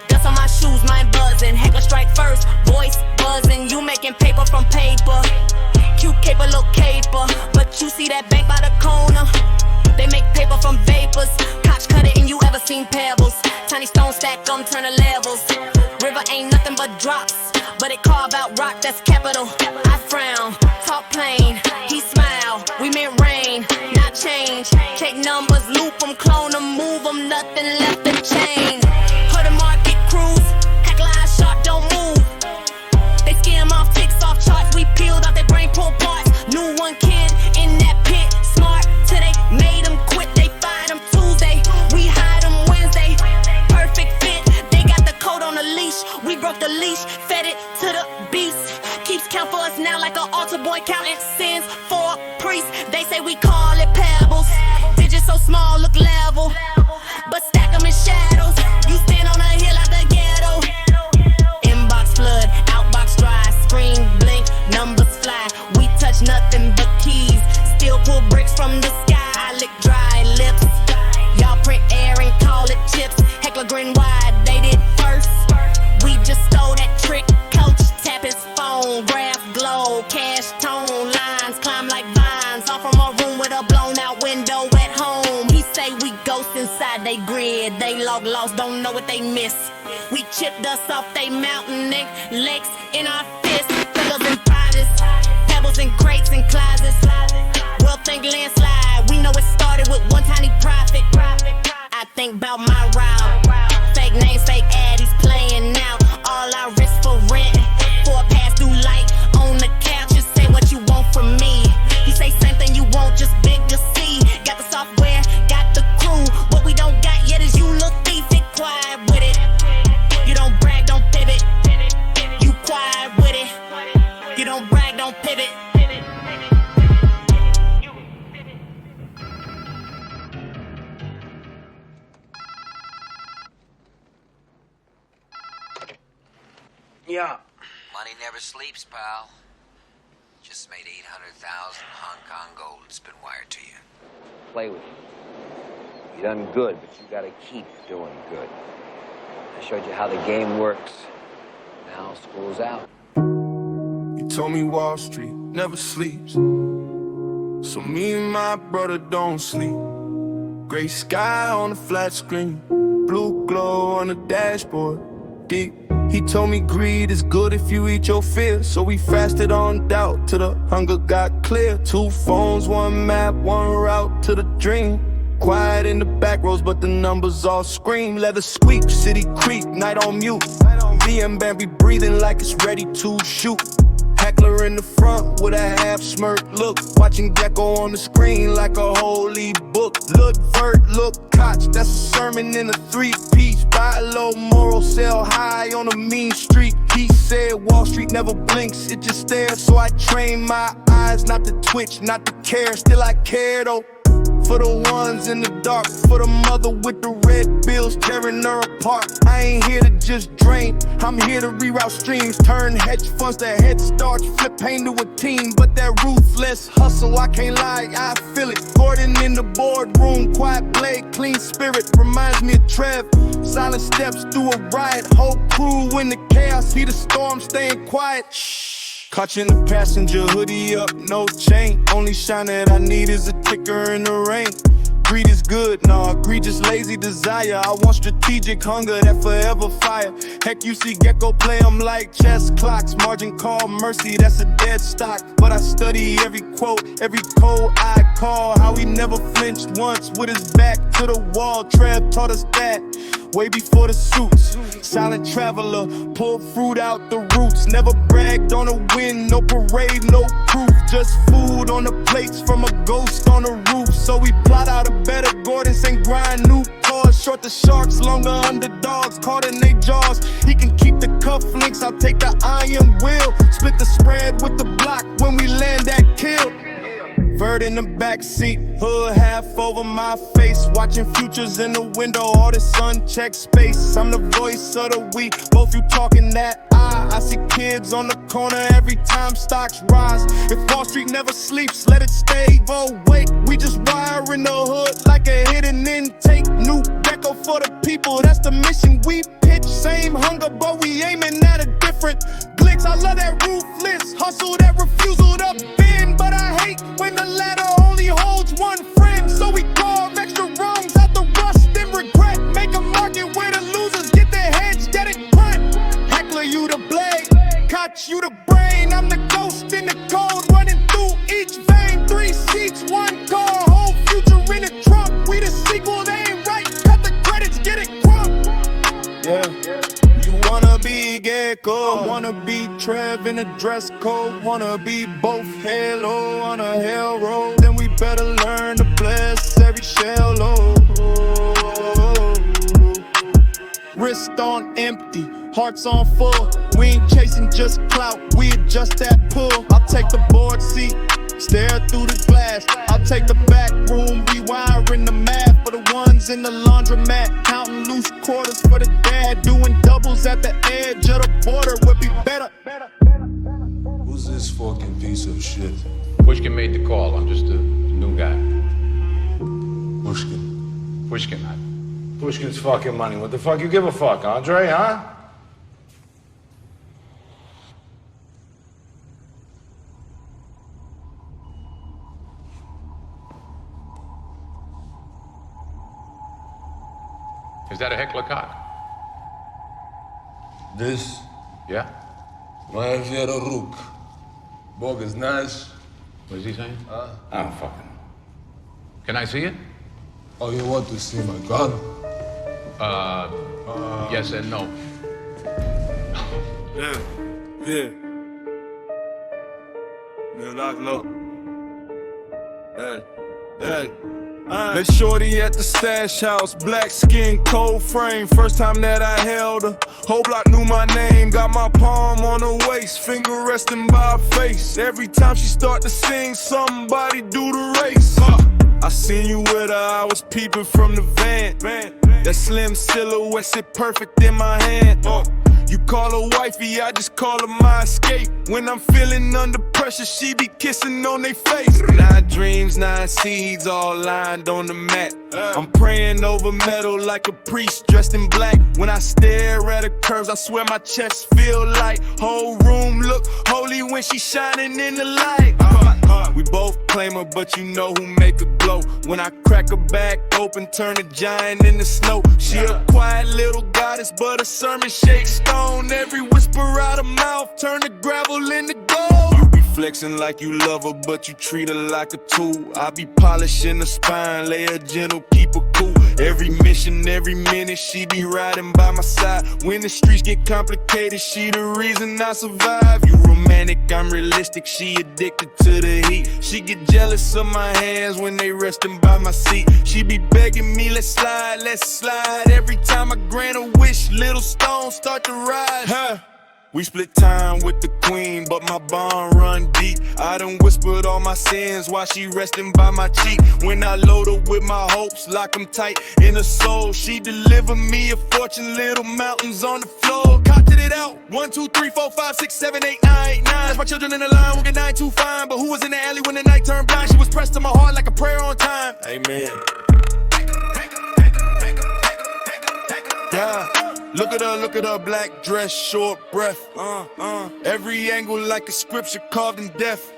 Dust on my shoes, mind buzzing. Heckler strike first, voice buzzing. You making paper from paper. Cute caper, little caper. But you see that bank by the corner? They make paper from vapors. Koch cut it and you ever seen pebbles. Tiny stone stack them, turn the levels. River ain't nothing but drops, but it carve out rock, that's capital. I frown, talk plain, he smile. We meant rain, not change. Take numbers, loop them, clone them, move them, nothing left to change. Heard the market cruise, heckler eye sharp, don't move. They skim off, ticks off charts, we peeled off their brain pull parts. New one kid in that pit, smart till they made them quit. They fired them Tuesday, we hide them Wednesday. Perfect fit, they got the coat on the leash. We broke the leash, fed it to the beast. Keeps count for us now like an altar boy counting sins for a priest. They say we call it pebbles. Digits so small, look level, but stack them in shadows. You stand on a hill out the ghetto. Inbox flood, outbox dry, screen blink, numbers fly. We touch nothing but keys, still pull bricks from the sky. I lick dry lips, y'all print air and call it chips. Heckler grin wide, they did first. We just stole that trick, coach, tap his phone, graph glow, cash tone, lines climb like vines. Off from a room with a blown out window at home. He say we ghosts inside they grid, they log lost, don't know what they miss. We chip dust off they mountain neck, legs in our fists. Pillars and privates, pebbles and crates and closets. World think landslide, we know it started with one tiny profit. I think about my route, fake names, fake addies playing now. All I risk for rent, for a pass through light on the couch. Just say what you want from me. You say same thing you want, just big to see. Got the software, got the crew. What we don't got yet is you look thief, it quiet with it. You don't brag, don't pivot. You quiet with it. You don't brag, don't pivot. Yeah. Money never sleeps, pal. Just made 800,000 Hong Kong gold. It's been wired to you. Play with you. You done good, but you gotta keep doing good. I showed you how the game works. Now school's out. You told me Wall Street never sleeps, so me and my brother don't sleep. Gray sky on the flat screen, blue glow on the dashboard. Deep. He told me greed is good if you eat your fear. So we fasted on doubt till the hunger got clear. 2 phones, 1 map, 1 route to the dream. Quiet in the back rows, but the numbers all scream. Leather squeak, city creep, night on mute. BM Bambi breathing like it's ready to shoot. Heckler in the front with a half smirk look. Watching Gecko on the screen like a holy book. Look vert, look Koch, that's a sermon in a 3-piece. Buy low, moral, sell high on a mean street. He said Wall Street never blinks, it just stares. So I train my eyes not to twitch, not to care. Still I care though. For the ones in the dark, for the mother with the red bills tearing her apart. I ain't here to just drain, I'm here to reroute streams. Turn hedge funds to head starts, flip pain to a team. But that ruthless hustle, I can't lie, I feel it. Gordon in the boardroom, quiet blade, clean spirit. Reminds me of Trev, silent steps through a riot. Whole crew in the chaos, see the storm staying quiet. Shh. Caught in the passenger, hoodie up, no chain. Only shine that I need is a ticker in the rain. Greed is good, nah, greed just lazy desire. I want strategic hunger, that forever fire. Heck, you see Gecko play them like chess clocks. Margin call mercy, that's a dead stock. But I study every quote, every code I call. How he never flinched once with his back to the wall. Trev taught us that way before the suits. Silent traveler, pull fruit out the roots. Never bragged on a win, no parade, no proof. Just food on the plates from a ghost on the roof. So we plot out a better Gordon's and grind new cars. Short the sharks, longer underdogs, caught in they jaws. He can keep the cufflinks, I'll take the iron will. Split the spread with the block when we land that kill. Vert in the back seat, hood half over my face. Watching futures in the window, all this unchecked space. I'm the voice of the weak, both you talking that I see kids on the corner every time stocks rise. If Wall Street never sleeps, let it stay awake. We just wire in the hood like a hidden intake. New Deco for the people, that's the mission we pitch. Same hunger, but we aiming at a different glitz. I love that ruthless hustle, that refusal to bend. But I hate when the ladder only holds one friend. So we carve extra rungs out the rust and regret. Make a market where the losers get their heads dead and front. Heckler, you the blade, Koch, you the brain. I'm the ghost in the cold, running through each vein. 3 seats, 1 car, whole future in a trunk. We the sequel, they ain't right. Cut the credits, get it crunk. Yeah. You wanna be Gecko, wanna be Trev in a dress code, wanna be both Halo on a hell road. Then we better learn to bless every shell load. Wrist on empty, hearts on full. We ain't chasing just clout, we adjust that pull. I'll take the board seat, stare through the glass. I'll take the back room, rewiring the math for the ones in the laundromat. Counting loose quarters for the dad, doing doubles at the edge of the border would be better. Who's this fucking piece of shit? Pushkin made the call. I'm just a new guy. Pushkin. Pushkin. Pushkin's fucking money. What the fuck you give a fuck, Andre, huh? Is that a Heckler Koch? This? Yeah? My Vera Rook. Bog is nice. What is he saying? I don't fucking know. Can I see it? Oh, you want to see my gun? Yes and no. Yeah. Lock low. Hey. Met shorty at the stash house, black skin, cold frame. First time that I held her, whole block knew my name. Got my palm on her waist, finger resting by her face. Every time she start to sing, somebody do the race. I seen you with her, I was peeping from the van. That slim silhouette sit perfect in my hand. You call her wifey, I just call her my escape. When I'm feeling under pressure, she be kissing on they face. 9 dreams, 9 seeds, all lined on the mat. I'm praying over metal like a priest dressed in black. When I stare at her curves, I swear my chest feel light. Whole room look holy when she shining in the light. We both claim her, but you know who make her glow. When I crack her back open, turn a giant into snow. She a quiet little goddess, but her sermon shakes stone. Every whisper out her mouth, turn the gravel into gold. You be flexing like you love her, but you treat her like a tool. I be polishing her spine, lay her gentle, keep her cool. Every mission, every minute, she be riding by my side. When the streets get complicated, she the reason I survive. You romantic, I'm realistic, she addicted to the heat. She get jealous of my hands when they resting by my seat. She be begging me, let's slide, let's slide. Every time I grant a wish, little stones start to rise. We split time with the queen, but my bond run deep. I done whispered all my sins while she resting by my cheek. When I load her with my hopes, lock them tight in her soul. She deliver me a fortune, little mountains on the floor. Counted it out, 1, 2, 3, 4, 5, 6, 7, 8, 9, 8, 9. That's my children in the line, we'll get 9 too fine. But who was in the alley when the night turned blind? She was pressed to my heart like a prayer on time. Amen. Yeah. Look at her, black dress, short breath. Every angle like a scripture carved in death.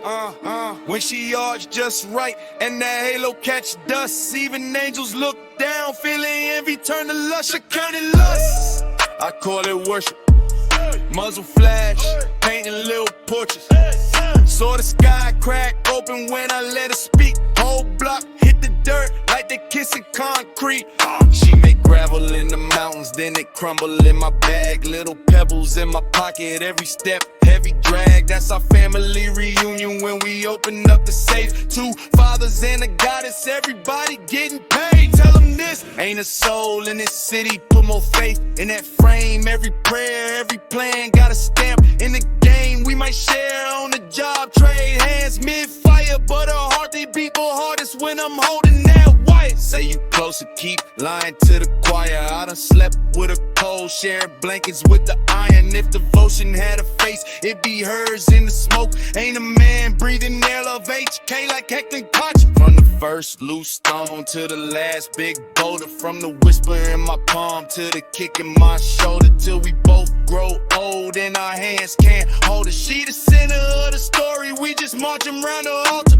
When she arched just right, and that halo catch dust. Even angels look down, feeling envy, turn to lust, counting lust. I call it worship. Muzzle flash, painting little portraits. Saw the sky crack open when I let her speak. Whole block hit the dirt like they kissing concrete. She make gravel in the mountains, then it crumble in my bag. Little pebbles in my pocket, every step heavy drag. That's our family reunion when we open up the safe. 2 fathers and a goddess, everybody getting paid. Tell them this, ain't a soul in this city, put more faith in that frame. Every prayer, every plan, got a stamp in the game. We might share on the job, trade hands mid-fire, but her heart birthday beat go hardest when I'm holding that white. Say you closer, keep lying to the choir. I done slept with a cold, sharing blankets with the iron. If devotion had a face, it'd be hers in the smoke. Ain't a man breathing air of HK like HECKLER KOCH. From the first loose stone to the last big boulder, from the whisper in my palm to the kick in my shoulder, till we both grow old and our hands can't hold it. She the center of the story, we just marching around the altar.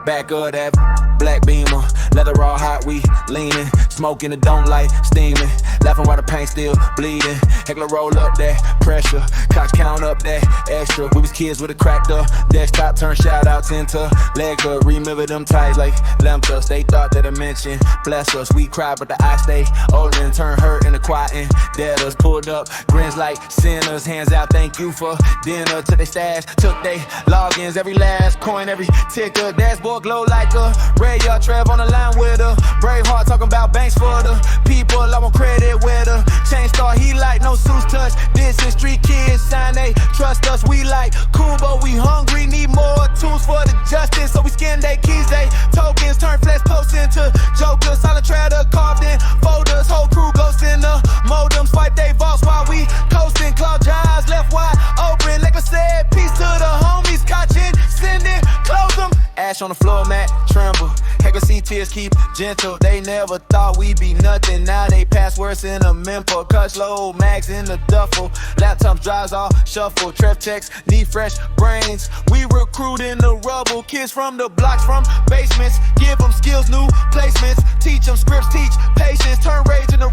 Back of that black Beema, leather all hot, we leaning, smoking, it don't light, steaming, laughing while the paint still bleeding. Heckler roll up that pressure, Koch count up that extra. We was kids with a cracked up desktop, turn shout outs into leg up. Remember them ties like Lemtus, they thought that I mentioned bless us. We cry but the eyes stay older and turn hurt into quiet and debtors. Pulled up, grins like sinners, hands out, thank you for dinner. Took they stash, took they logins, every last coin, every ticker. Dashboard glow like a radar, Trev on the line with her. Braveheart talking about banks for the people, I want credit with her. Chain star, he like no suits touch. This is street kids, sign they trust us. We like cool, but we hungry, need more tools for the justice. So we skin they keys, they tokens, turn flesh posts into jokers. Solid trader carved in folders, whole crew ghost in the modem. Swipe they vaults while we coasting. Cloud jobs left wide open. Like I said, peace to the homies, Kochin, sending, close them. Ash on the floor mat, tremble. Heckler see tears, keep gentle. They never thought we'd be nothing. Now they pass worse in a mempo. Clutch low, mags in the duffel. Laptops, drives all shuffle. Trev checks, need fresh brains. We recruit in the rubble. Kids from the blocks, from basements. Give them skills, new placements. Teach them scripts, teach patience. Turn rage into